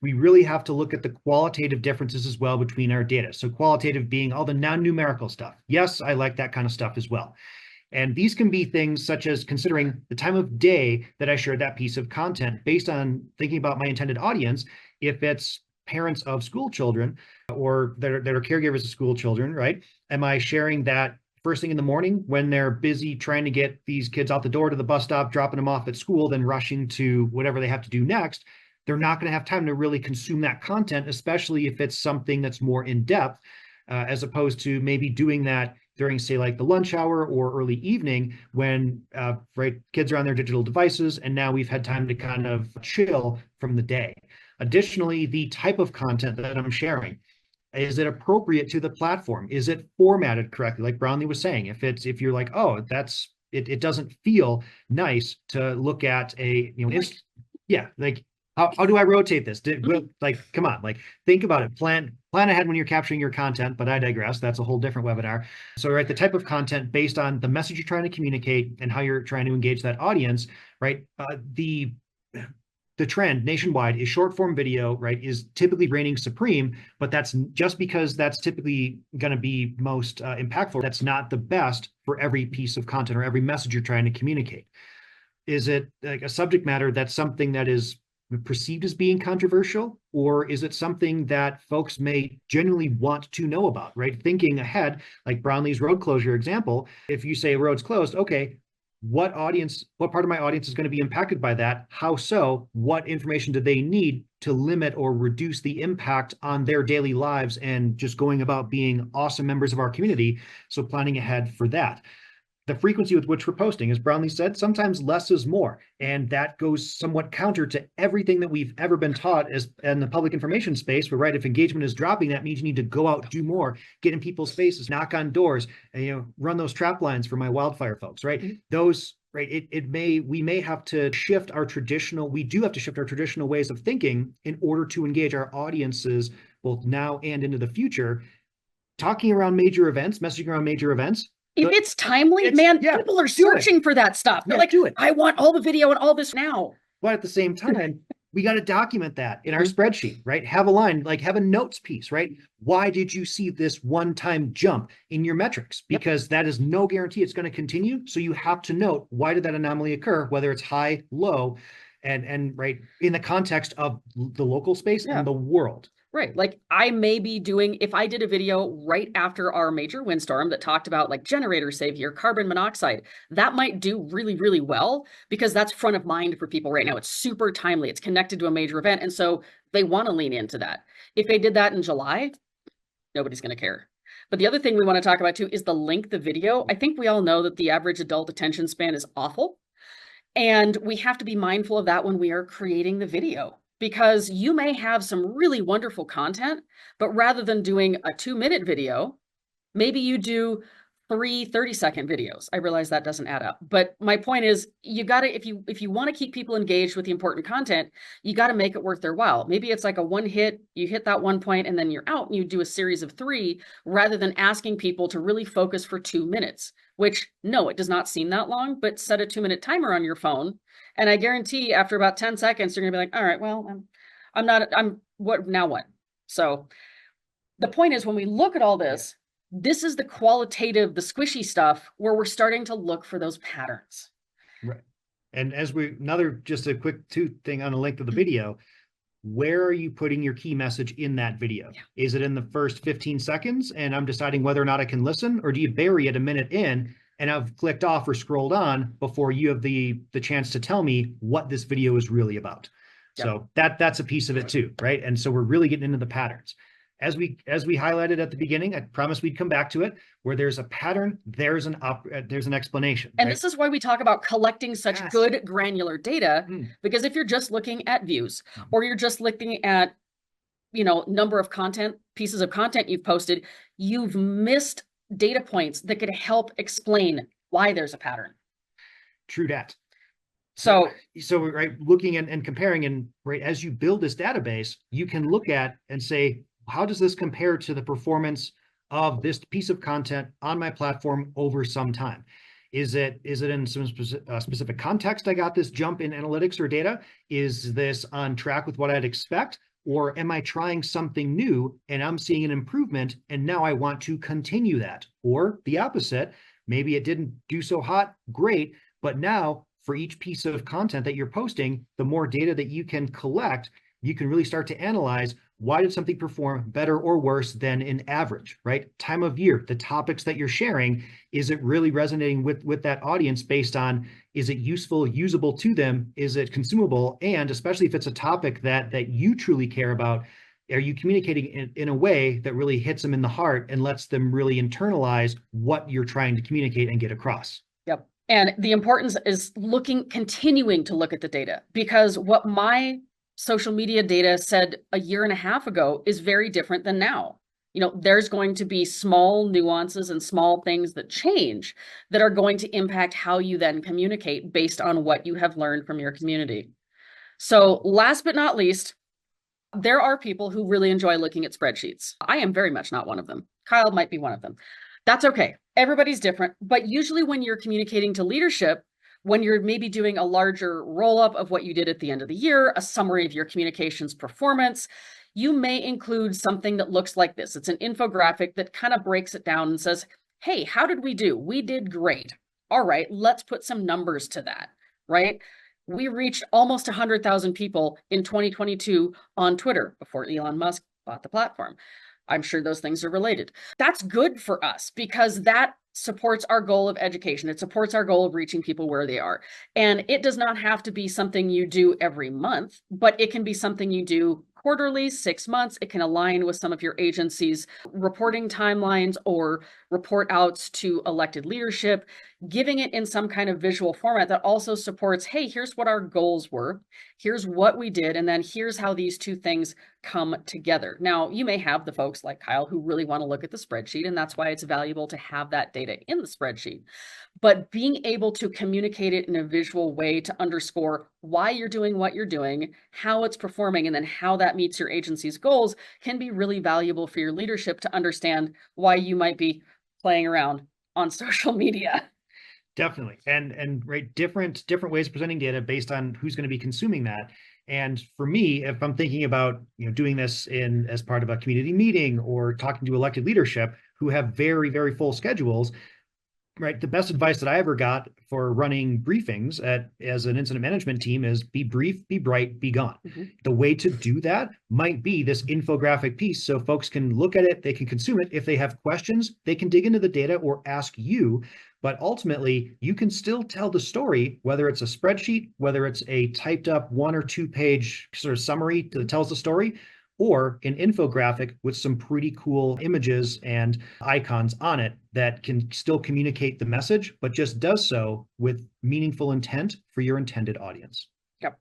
We really have to look at the qualitative differences as well between our data. So qualitative being all the non-numerical stuff. Yes, I like that kind of stuff as well. And these can be things such as considering the time of day that I shared that piece of content based on thinking about my intended audience. If it's parents of school children or that are caregivers of school children, right? Am I sharing that first thing in the morning when they're busy trying to get these kids out the door to the bus stop, dropping them off at school, then rushing to whatever they have to do next? They're not going to have time to really consume that content, especially if it's something that's more in depth, as opposed to maybe doing that during, say, like the lunch hour or early evening when right, kids are on their digital devices, and now we've had time to kind of chill from the day. Additionally, the type of content that I'm sharing. Is it appropriate to the platform? Is it formatted correctly? Like Bronlea was saying, if you're like, oh, it doesn't feel nice to look at a, yeah, like how do I rotate this? Like, come on, like think about it. Plan ahead when you're capturing your content, but I digress. That's a whole different webinar. So, right, the type of content based on the message you're trying to communicate and how you're trying to engage that audience, right? The trend nationwide is short form video, right, is typically reigning supreme, but that's just because that's typically going to be most impactful. That's not the best for every piece of content or every message you're trying to communicate. Is it like a subject matter that's something that is perceived as being controversial, or is it something that folks may genuinely want to know about, right? Thinking ahead, like Bronlea's road closure example, if you say a road's closed, okay, what part of my audience is going to be impacted by that? How so? What information do they need to limit or reduce the impact on their daily lives and just going about being awesome members of our community? So planning ahead for that. The frequency with which we're posting, as Bronlea said, sometimes less is more. And that goes somewhat counter to everything that we've ever been taught as in the public information space, where, right, if engagement is dropping, that means you need to go out, do more, get in people's faces, knock on doors, and, run those trap lines for my wildfire folks, right? Mm-hmm. Those, right, we may have to shift our traditional ways of thinking in order to engage our audiences, both now and into the future. Talking around major events, messaging around major events, if it's timely, people are searching for that stuff. They're like, I want all the video and all this now. But at the same time, we got to document that in our spreadsheet, right? Have a line, like have a notes piece, right? Why did you see this one-time jump in your metrics? Because that is no guarantee it's going to continue. So you have to note, why did that anomaly occur, whether it's high, low, and right, in the context of the local space and the world. Right. Like I may be doing, if I did a video right after our major windstorm that talked about like generator savior, carbon monoxide, that might do really, really well because that's front of mind for people right now. It's super timely. It's connected to a major event. And so they want to lean into that. If they did that in July, nobody's going to care. But the other thing we want to talk about too is the length of video. I think we all know that the average adult attention span is awful. And we have to be mindful of that when we are creating the video, because you may have some really wonderful content, but rather than doing a 2-minute video, maybe you do 3 30-second videos. I realize that doesn't add up, but my point is you got to, if you want to keep people engaged with the important content, you got to make it worth their while. Maybe it's like a one hit, you hit that one point and then you're out and you do a series of 3 rather than asking people to really focus for 2 minutes, which no, it does not seem that long, but set a 2-minute timer on your phone. And I guarantee after about 10 seconds, you're gonna be like, all right, well, I'm what now what? So the point is when we look at all this, this is the qualitative, the squishy stuff where we're starting to look for those patterns. Right. And as just a quick thing on the length of the video, where are you putting your key message in that video? Yeah. Is it in the first 15 seconds and I'm deciding whether or not I can listen, or do you bury it a minute in and I've clicked off or scrolled on before you have the chance to tell me what this video is really about? Yep. So that's a piece of it too, right? And so we're really getting into the patterns. As we highlighted at the beginning, I promised we'd come back to it. Where there's a pattern, there's an explanation. And right? this is why we talk about collecting such Yes. good granular data, because if you're just looking at views or you're just looking at, number of pieces of content you've posted, you've missed data points that could help explain why there's a pattern. True that. So right, looking and comparing, and right, as you build this database, you can look at and say, how does this compare to the performance of this piece of content on my platform over some time? Is it in some specific context I got this jump in analytics or data? Is this on track with what I'd expect? Or am I trying something new and I'm seeing an improvement and now I want to continue that? Or the opposite, maybe it didn't do so hot, great, but now for each piece of content that you're posting, the more data that you can collect, you can really start to analyze, why did something perform better or worse than an average, right? Time of year, the topics that you're sharing, is it really resonating with that audience based on, is it useful, usable to them? Is it consumable? And especially if it's a topic that you truly care about, are you communicating in a way that really hits them in the heart and lets them really internalize what you're trying to communicate and get across? Yep. And the importance is continuing to look at the data, because what my social media data said a year and a half ago is very different than now. There's going to be small nuances and small things that change that are going to impact how you then communicate based on what you have learned from your community. So last but not least, there are people who really enjoy looking at spreadsheets. I am very much not one of them. Kyle might be one of them. That's okay. Everybody's different. But usually when you're communicating to leadership, when you're maybe doing a larger roll-up of what you did at the end of the year, a summary of your communications performance, you may include something that looks like this. It's an infographic that kind of breaks it down and says, hey, how did we do? We did great. All right, let's put some numbers to that, right? We reached almost 100,000 people in 2022 on Twitter before Elon Musk bought the platform. I'm sure those things are related. That's good for us because that supports our goal of education. It supports our goal of reaching people where they are. And it does not have to be something you do every month, but it can be something you do quarterly, 6 months. It can align with some of your agency's reporting timelines or report outs to elected leadership, giving it in some kind of visual format that also supports, hey, here's what our goals were, here's what we did, and then here's how these two things come together. Now, you may have the folks like Kyle who really want to look at the spreadsheet, and that's why it's valuable to have that data in the spreadsheet. But being able to communicate it in a visual way to underscore why you're doing what you're doing, how it's performing, and then how that meets your agency's goals can be really valuable for your leadership to understand why you might be playing around on social media. Definitely. And right, different ways of presenting data based on who's going to be consuming that. And for me, if I'm thinking about, doing this as part of a community meeting or talking to elected leadership who have very, very full schedules, right, the best advice that I ever got for running briefings as an incident management team is be brief, be bright, be gone. The way to do that might be this infographic piece so folks can look at it, they can consume it. If they have questions, they can dig into the data or ask you. But ultimately, you can still tell the story, whether it's a spreadsheet, whether it's a typed up 1 or 2 page sort of summary that tells the story, or an infographic with some pretty cool images and icons on it that can still communicate the message, but just does so with meaningful intent for your intended audience. Yep.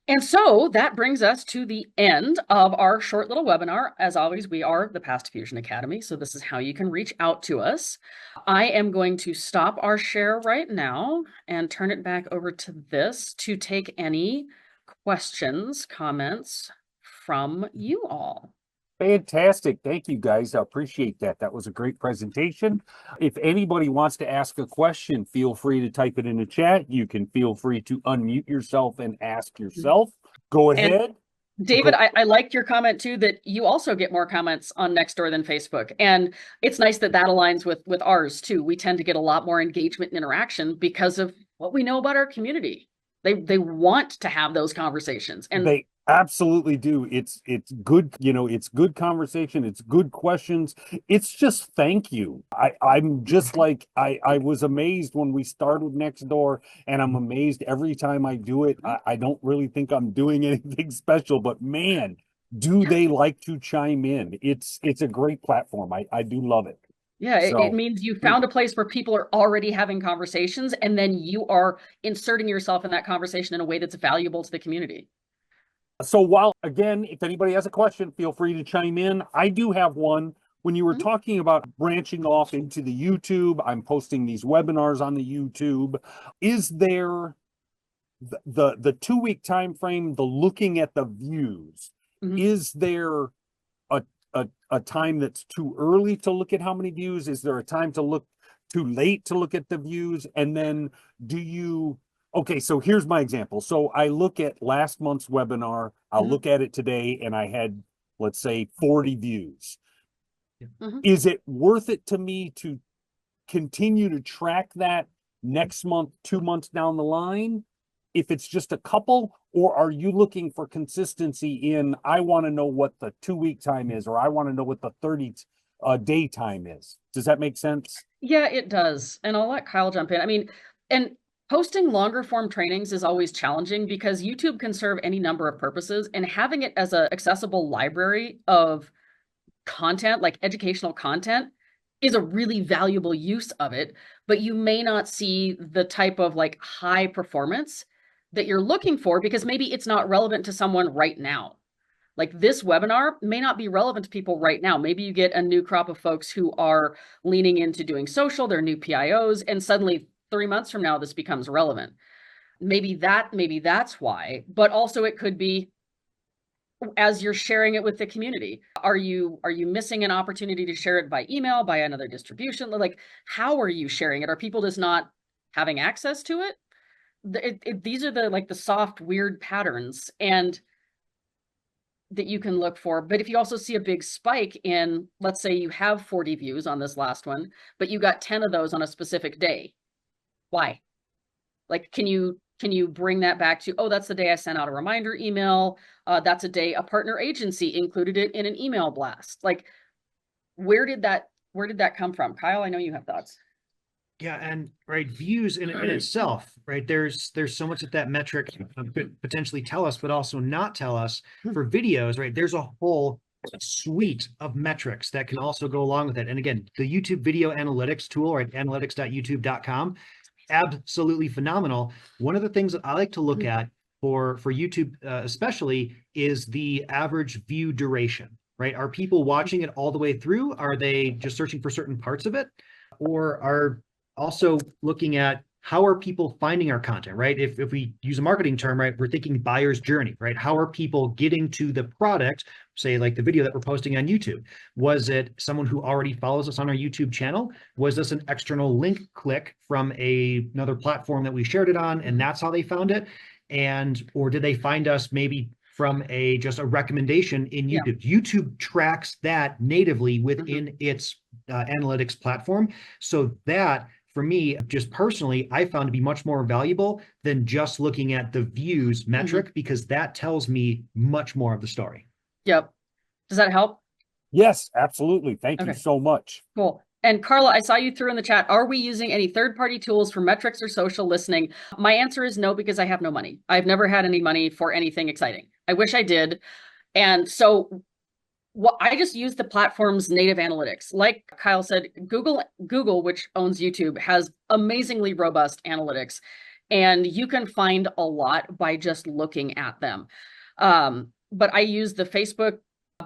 And so that brings us to the end of our short little webinar. As always, we are the Past Fusion Academy, so this is how you can reach out to us. I am going to stop our share right now and turn it back over to this to take any questions, comments from you all. Fantastic. Thank you, guys. I appreciate that. That was a great presentation. If anybody wants to ask a question, feel free to type it in the chat. You can feel free to unmute yourself and ask yourself. Go ahead. David, I liked your comment too, that you also get more comments on Nextdoor than Facebook. And it's nice that that aligns with ours too. We tend to get a lot more engagement and interaction because of what we know about our community. They want to have those conversations. And they absolutely do. It's good, it's good conversation, it's good questions. It's just thank you. I'm just like I was amazed when we started Nextdoor, and I'm amazed every time I do it. I don't really think I'm doing anything special, but man, do they like to chime in. It's a great platform. I do love it. Yeah, it means you found a place where people are already having conversations, and then you are inserting yourself in that conversation in a way that's valuable to the community. So while, again, if anybody has a question, feel free to chime in. I do have one. When you were talking about branching off into the YouTube, I'm posting these webinars on the YouTube. Is there the 2-week time frame, the looking at the views? Is there a time that's too early to look at how many views? Is there a time to look too late to look at the views? And then okay, so here's my example. So I look at last month's webinar, I'll look at it today, and I had, let's say, 40 views. Is it worth it to me to continue to track that next month, 2 months down the line, if it's just a couple? Or are you looking for consistency in, I want to know what the 2-week time is, or I want to know what the 30-day time is? Does that make sense? Yeah, it does. And I'll let Kyle jump in. I mean, and posting longer form trainings is always challenging because YouTube can serve any number of purposes, and having it as an accessible library of content, like educational content, is a really valuable use of it, but you may not see the type of like high performance that you're looking for because maybe it's not relevant to someone right now. Like this webinar may not be relevant to people right now. Maybe you get a new crop of folks who are leaning into doing social, they're new PIOs, and suddenly 3 months from now, this becomes relevant. Maybe that's why, but also it could be as you're sharing it with the community. Are you missing an opportunity to share it by email, by another distribution? Like, how are you sharing it? Are people just not having access to it? These are the soft, weird patterns and that you can look for. But if you also see a big spike in, let's say you have 40 views on this last one, but you got 10 of those on a specific day, why? Like, can you bring that back to, oh, that's the day I sent out a reminder email. That's a day a partner agency included it in an email blast. Like, where did that come from? Kyle, I know you have thoughts. Yeah, and right, views in itself, right? There's so much that metric could potentially tell us, but also not tell us. For videos, right? There's a whole suite of metrics that can also go along with it. And again, the YouTube video analytics tool, right? analytics.youtube.com, absolutely phenomenal. One of the things that I like to look at for YouTube especially is the average view duration, right? Are people watching it all the way through? Are they just searching for certain parts of it? Or are also looking at how are people finding our content, right? If we use a marketing term, right, we're thinking buyer's journey, right? How are people getting to the product, say like the video that we're posting on YouTube? Was it someone who already follows us on our YouTube channel? Was this an external link click from another platform that we shared it on, and that's how they found it? Or did they find us maybe from just a recommendation in YouTube? YouTube tracks that natively within its analytics platform. So that, for me, just personally, I found to be much more valuable than just looking at the views metric, because that tells me much more of the story. Yep. Does that help? Yes, absolutely. Thank you Okay. so much. Cool. And Carla, I saw you threw in the chat, are we using any third-party tools for metrics or social listening? My answer is no, because I have no money. I've never had any money for anything exciting. I wish I did. And so I just use the platform's native analytics. Like Kyle said, Google, which owns YouTube, has amazingly robust analytics, and you can find a lot by just looking at them. But I use the Facebook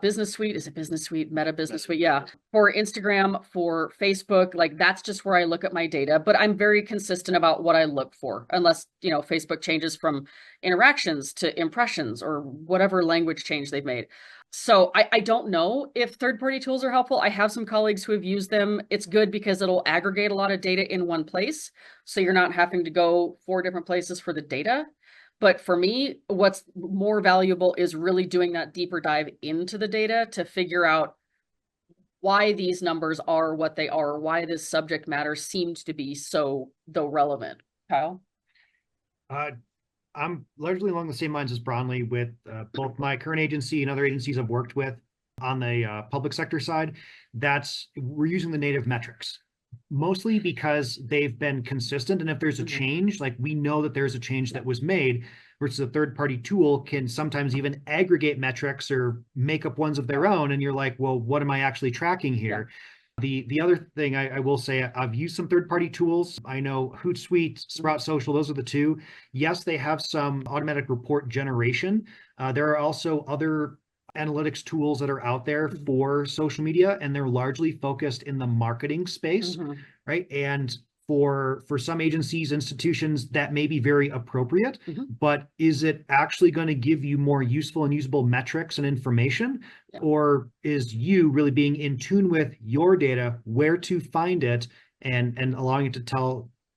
Business Suite. Is it Business Suite? Meta Business Suite? Yeah. For Instagram, for Facebook, like that's just where I look at my data, but I'm very consistent about what I look for, unless, Facebook changes from interactions to impressions or whatever language change they've made. So I don't know if third-party tools are helpful. I have some colleagues who have used them. It's good because it'll aggregate a lot of data in one place. So you're not having to go 4 different places for the data. But for me, what's more valuable is really doing that deeper dive into the data to figure out why these numbers are what they are, why this subject matter seemed to be so relevant. Kyle? I'm largely along the same lines as Bronlea with both my current agency and other agencies I've worked with on the public sector side. We're using the native metrics, mostly because they've been consistent. And if there's a change, like we know that there's a change that was made, versus a third-party tool can sometimes even aggregate metrics or make up ones of their own. And you're like, well, what am I actually tracking here? Yeah. The other thing I will say, I've used some third-party tools. I know Hootsuite, Sprout Social, those are the 2. Yes, they have some automatic report generation. There are also other analytics tools that are out there for social media, and they're largely focused in the marketing space, right? And for some agencies, institutions, that may be very appropriate, but is it actually going to give you more useful and usable metrics and information? Yeah. Or is you really being in tune with your data, where to find it, and allowing it to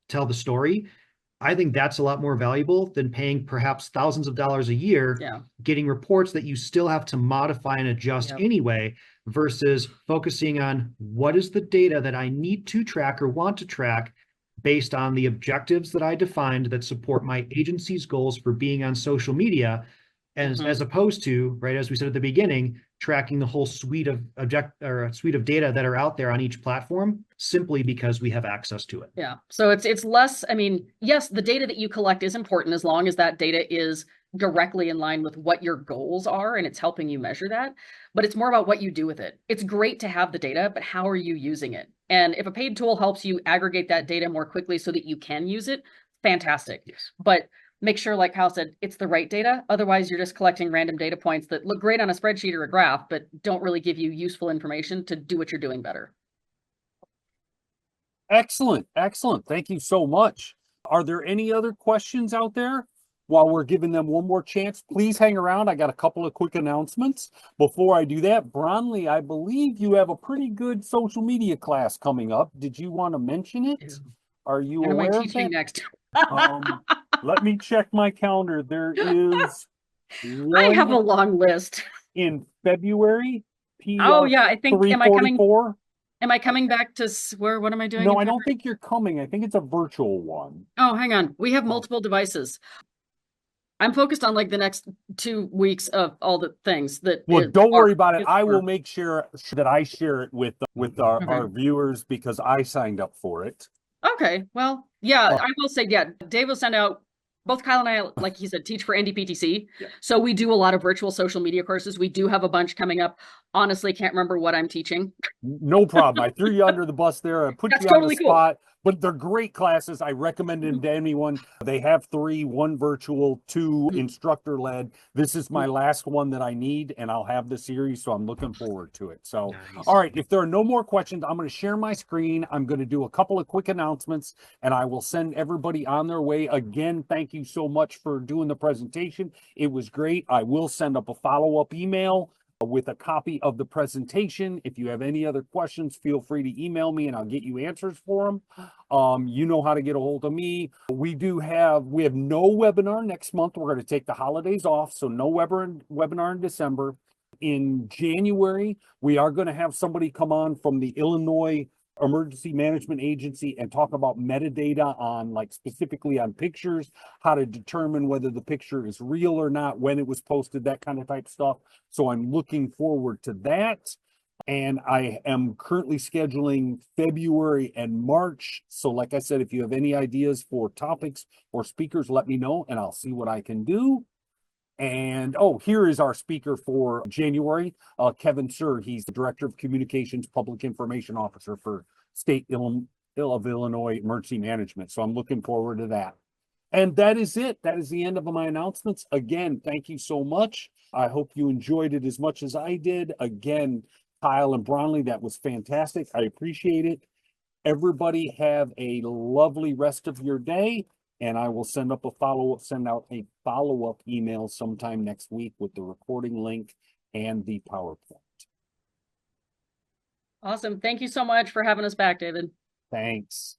tell the story? I think that's a lot more valuable than paying perhaps thousands of dollars a year, getting reports that you still have to modify and adjust anyway, versus focusing on what is the data that I need to track or want to track based on the objectives that I defined that support my agency's goals for being on social media, as opposed to, right, as we said at the beginning, tracking the whole suite of data that are out there on each platform simply because we have access to it. Yeah. So it's less, I mean, yes, the data that you collect is important as long as that data is directly in line with what your goals are and it's helping you measure that, but it's more about what you do with it. It's great to have the data, but how are you using it? And if a paid tool helps you aggregate that data more quickly so that you can use it, fantastic. Yes. But make sure, like Kyle said, it's the right data. Otherwise, you're just collecting random data points that look great on a spreadsheet or a graph, but don't really give you useful information to do what you're doing better. Excellent. Excellent. Thank you so much. Are there any other questions out there? While we're giving them one more chance, please hang around. I got a couple of quick announcements. Before I do that, Bronlea, I believe you have a pretty good social media class coming up. Did you want to mention it? Are you aware of that? What am I teaching next? Let me check my calendar. There is I have a long list. In February. Oh yeah, I think, am I coming back to where, what am I doing? No, I don't think you're coming. I think it's a virtual one. Oh, hang on. We have multiple devices. I'm focused on like the next 2 weeks of all the things that. Well, don't worry about it. I will make sure that I share it with our viewers because I signed up for it. Okay. Well, yeah, I will say, yeah, Dave will send out, both Kyle and I, like he said, teach for NDPTC. Yeah. So we do a lot of virtual social media courses. We do have a bunch coming up. Honestly, can't remember what I'm teaching. No problem. I threw you under the bus there. I put you on the spot. But they're great classes. I recommend them to anyone. They have 3, 1 virtual, 2 instructor-led. This is my last one that I need, and I'll have the series, so I'm looking forward to it. So, nice. All right, if there are no more questions, I'm going to share my screen. I'm going to do a couple of quick announcements, and I will send everybody on their way. Again, thank you so much for doing the presentation. It was great. I will send up a follow-up email with a copy of the presentation. If you have any other questions, feel free to email me and I'll get you answers for them. You know how to get a hold of me. We have no webinar next month. We're going to take the holidays off, so no webinar in December. in January, we are going to have somebody come on from the Illinois Emergency Management Agency and talk about metadata on, like, specifically on pictures, how to determine whether the picture is real or not, when it was posted, that kind of type stuff. So I'm looking forward to that. And I am currently scheduling February and March. So like I said, if you have any ideas for topics or speakers, let me know and I'll see what I can do. And oh, here is our speaker for January, Kevin Sir. He's the Director of Communications, Public Information Officer for State of Illinois Emergency Management. So I'm looking forward to that. And that is it. That is the end of my announcements. Again, thank you so much. I hope you enjoyed it as much as I did. Again, Kyle and Bronlea, that was fantastic. I appreciate it. Everybody have a lovely rest of your day. And I will send out a follow-up email sometime next week with the recording link and the PowerPoint. Awesome. Thank you so much for having us back, David. Thanks.